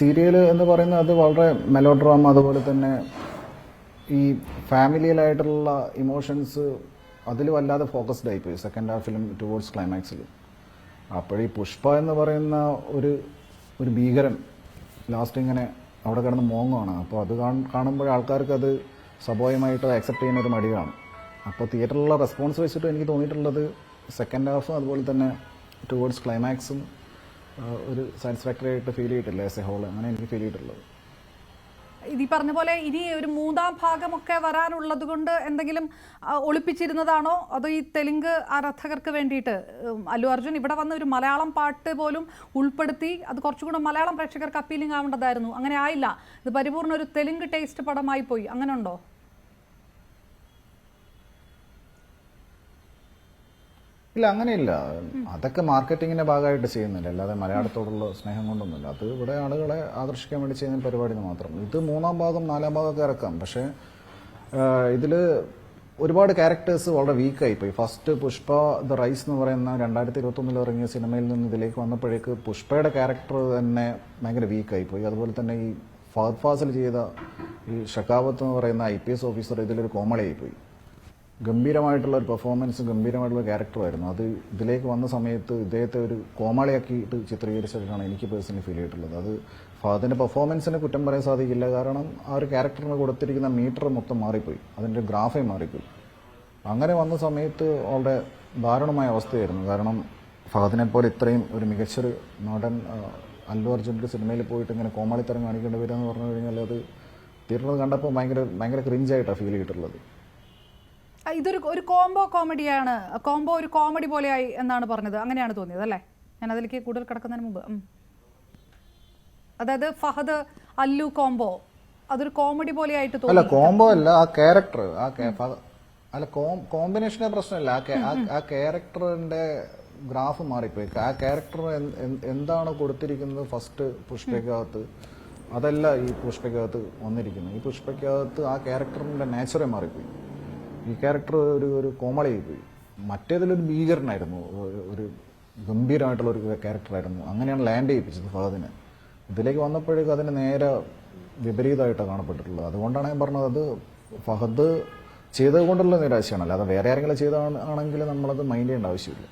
Serial എന്ന് പറയുന്നത് അത് വളരെ മെലോ ഡ്രാമ, അതുപോലെ തന്നെ ഈ ഫാമിലിയിലായിട്ടുള്ള ഇമോഷൻസ് അതിൽ വല്ലാതെ ഫോക്കസ്ഡ് ആയിപ്പോയി സെക്കൻഡ് ഹാഫിലും ടുവേർഡ്സ് ക്ലൈമാക്സിൽ. അപ്പോഴീ പുഷ്പ എന്ന് പറയുന്ന ഒരു ഒരു ഭീകരൻ ലാസ്റ്റ് ഇങ്ങനെ അവിടെ കിടന്ന് മോങ്ങുവാണ്. അപ്പോൾ അത് കാണുമ്പോൾ ആൾക്കാർക്ക് അത് സ്വാഭാവികമായിട്ട് ആക്സെപ്റ്റ് ചെയ്യുന്ന ഒരു മടി കാണും. അപ്പോൾ തിയേറ്ററിലുള്ള റെസ്പോൺസ് വെച്ചിട്ട് എനിക്ക് തോന്നിയിട്ടുള്ളത് സെക്കൻഡ് ഹാഫും അതുപോലെ തന്നെ ടുവേർഡ്സ് ക്ലൈമാക്സും ഒരു സാറ്റിസ്ഫാക്ടറി ആയിട്ട് ഫീൽ ചെയ്തിട്ടില്ല ആസ് എ ഹോൾ. അങ്ങനെ എനിക്ക് ഫീൽ ചെയ്തിട്ടുള്ളത്. ഇത് ഈ പറഞ്ഞ പോലെ ഇനി ഒരു മൂന്നാം ഭാഗമൊക്കെ വരാനുള്ളത് കൊണ്ട് എന്തെങ്കിലും ഒളിപ്പിച്ചിരുന്നതാണോ അതോ ഈ തെലുങ്ക് ആരാധകർക്ക് വേണ്ടിയിട്ട് അല്ലു അർജുൻ ഇവിടെ വന്ന ഒരു മലയാളം പാട്ട് പോലും ഉൾപ്പെടുത്തി അത് കുറച്ചുകൂടെ മലയാളം പ്രേക്ഷകർക്ക് അപ്പീലിംഗ് ആവേണ്ടതായിരുന്നു? അങ്ങനെ ആയില്ല. ഇത് പരിപൂർണ്ണ ഒരു തെലുങ്ക് ടേസ്റ്റ് പടമായി പോയി. അങ്ങനെ ഉണ്ടോ? ഇല്ല, അങ്ങനെയില്ല. അതൊക്കെ മാർക്കറ്റിങ്ങിന്റെ ഭാഗമായിട്ട് ചെയ്യുന്നില്ല, അല്ലാതെ മലയാളത്തോടുള്ള സ്നേഹം കൊണ്ടൊന്നുമില്ല. അത് ഇവിടെ ആളുകളെ ആകർഷിക്കാൻ വേണ്ടി ചെയ്യുന്ന പരിപാടി മാത്രം. ഇത് മൂന്നാം ഭാഗം നാലാം ഭാഗമൊക്കെ ഇറക്കാം. പക്ഷേ ഇതിൽ ഒരുപാട് ക്യാരക്ടേഴ്സ് വളരെ വീക്കായിപ്പോയി. ഫസ്റ്റ് പുഷ്പ ദ റൈസ് എന്ന് പറയുന്ന 2021 ഇറങ്ങിയ സിനിമയിൽ നിന്ന് ഇതിലേക്ക് വന്നപ്പോഴേക്ക് പുഷ്പയുടെ ക്യാരക്ടർ തന്നെ ഭയങ്കര വീക്കായിപ്പോയി. അതുപോലെ തന്നെ ഈ ഫഹദ് ഫാസിൽ ചെയ്ത ഈ ഷക്കാവത്ത് എന്ന് പറയുന്ന IPS ഓഫീസർ ഇതിലൊരു കോമഡിയായിപ്പോയി. ഗംഭീരമായിട്ടുള്ള ഒരു പെർഫോമൻസ്, ഗംഭീരമായിട്ടുള്ള ക്യാരക്ടറായിരുന്നു. അത് ഇതിലേക്ക് വന്ന സമയത്ത് ഇദ്ദേഹത്തെ ഒരു കോമാളിയാക്കിയിട്ട് ചിത്രീകരിച്ചിട്ടാണ് എനിക്ക് പേഴ്സണലി ഫീൽ ചെയ്തിട്ടുള്ളത്. അത് ഫഹദിന്റെ പെർഫോമൻസിനെ കുറ്റം പറയാൻ സാധിക്കില്ല. കാരണം ആ ഒരു ക്യാരക്ടറിന് കൊടുത്തിരിക്കുന്ന മീറ്റർ മൊത്തം മാറിപ്പോയി, അതിൻ്റെ ഗ്രാഫേ മാറിപ്പോയി. അങ്ങനെ വന്ന സമയത്ത് വളരെ ദാരുണമായ അവസ്ഥയായിരുന്നു. കാരണം ഫഹദിനെ പോലെ ഇത്രയും ഒരു മികച്ചൊരു നടൻ അല്ലു അർജുൻ്റെ സിനിമയിൽ പോയിട്ട് ഇങ്ങനെ കോമാളിത്തരം കാണിക്കേണ്ടി വരിക എന്ന് പറഞ്ഞു കഴിഞ്ഞാൽ അത് തിയേറ്ററിൽ കണ്ടപ്പോൾ ഭയങ്കര ക്രിഞ്ചായിട്ടാണ് ഫീൽ ചെയ്തിട്ടുള്ളത്. ഇതൊരു ഒരു കോംബോ കോമഡിയാണ്, കോംബോ ഒരു കോമഡി പോലെയായി എന്നാണ് പറഞ്ഞത്. അങ്ങനെയാണ് തോന്നിയത് അല്ലേ? ഞാൻ അതിലേക്ക് കൂടുതൽ കിടക്കുന്നതിന് മുമ്പ് അതായത് ഫഹദ് അല്ലു കോംബോ അതൊരു കോമഡി പോലെയായിട്ട് തോന്നി. അല്ല, കോംബോ അല്ല, ആ ക്യാരക്ടർ അല്ല, കോമ്പിനേഷന്റെ പ്രശ്നമില്ല. ആ ക്യാരക്ടറിന്റെ ഗ്രാഫ് മാറിപ്പോയി. ആ ക്യാരക്ടർ എന്താണ് കൊടുത്തിരിക്കുന്നത് ഫസ്റ്റ് പുഷ്പയ്ക്കകത്ത് അതല്ല ഈ പുഷ്പയ്ക്കകത്ത് വന്നിരിക്കുന്നത്. ഈ പുഷ്പയ്ക്കകത്ത് ആ ക്യാരക്ടറിന്റെ നേച്ചറേ മാറിപ്പോയി. ഈ ക്യാരക്ടർ ഒരു കോമഡിയായി പോയി. മറ്റേതിലൊരു ഭീകരനായിരുന്നു, ഒരു ഗംഭീരമായിട്ടുള്ള ഒരു ക്യാരക്ടറായിരുന്നു. അങ്ങനെയാണ് ലാൻഡ് ചെയ്യിപ്പിച്ചത് ഫഹദിനെ. ഇതിലേക്ക് വന്നപ്പോഴേക്കും അതിന് നേരെ വിപരീതമായിട്ടാണ് കാണപ്പെട്ടിട്ടുള്ളത്. അതുകൊണ്ടാണ് ഞാൻ പറഞ്ഞത് അത് ഫഹദ് ചെയ്തത് കൊണ്ടുള്ള നിരാശയാണ്. അല്ലാതെ വേറെ ആരെങ്കിലും ചെയ്തതാണെങ്കിൽ നമ്മളത് മൈൻഡ് ചെയ്യേണ്ട ആവശ്യമില്ല.